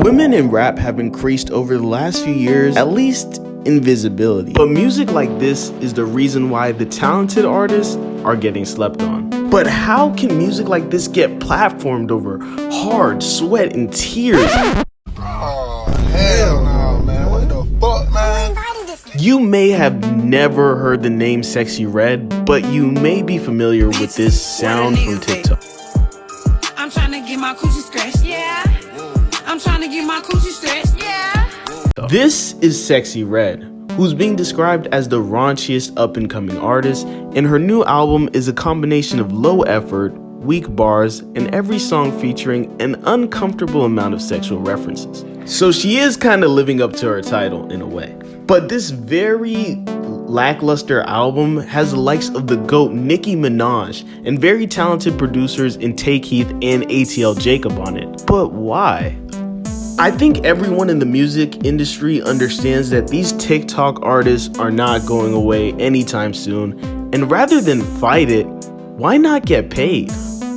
Women in rap have increased over the last few years, at least in visibility. But music like this is the reason why the talented artists are getting slept on. But how can music like this get platformed over hard sweat and tears? Oh, hell no, man. What the fuck, man? You may have never heard the name Sexy Red, but you may be familiar with this sound from TikTok. I'm trying to get my coochie scratched, yeah. I'm trying to get my coochie stretched, yeah. This is Sexy Red, who's being described as the raunchiest up-and-coming artist, and her new album is a combination of low effort, weak bars, and every song featuring an uncomfortable amount of sexual references. So she is kind of living up to her title in a way. But this very lackluster album has the likes of the GOAT Nicki Minaj and very talented producers in Tay Keith and ATL Jacob on it. But why? I think everyone in the music industry understands that these TikTok artists are not going away anytime soon, and rather than fight it, why not get paid?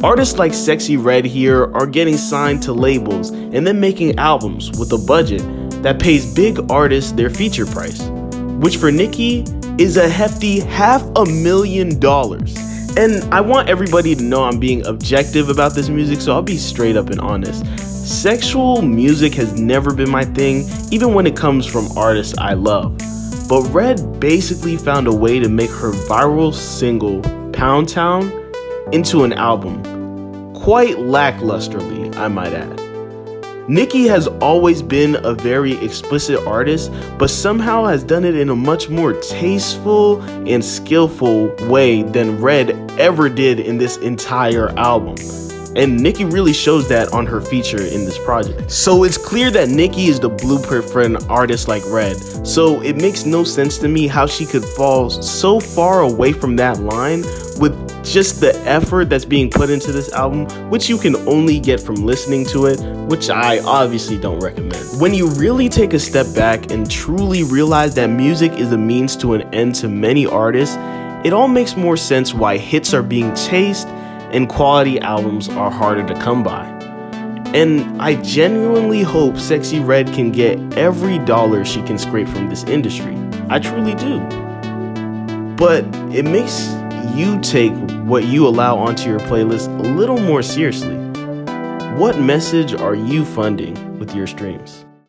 Artists like Sexy Red here are getting signed to labels and then making albums with a budget that pays big artists their feature price, which for Nicki is a hefty $500,000. And I want everybody to know I'm being objective about this music, so I'll be straight up and honest. Sexual music has never been my thing, even when it comes from artists I love. But Red basically found a way to make her viral single, Pound Town, into an album. Quite lacklusterly, I might add. Nicki has always been a very explicit artist, but somehow has done it in a much more tasteful and skillful way than Red ever did in this entire album. And Nicki really shows that on her feature in this project. So it's clear that Nicki is the blueprint for an artist like Red. So it makes no sense to me how she could fall so far away from that line with just the effort that's being put into this album, which you can only get from listening to it, which I obviously don't recommend. When you really take a step back and truly realize that music is a means to an end to many artists, it all makes more sense why hits are being chased and quality albums are harder to come by. And I genuinely hope Sexy Red can get every dollar she can scrape from this industry. I truly do. But it makes you take what you allow onto your playlist a little more seriously. What message are you funding with your streams?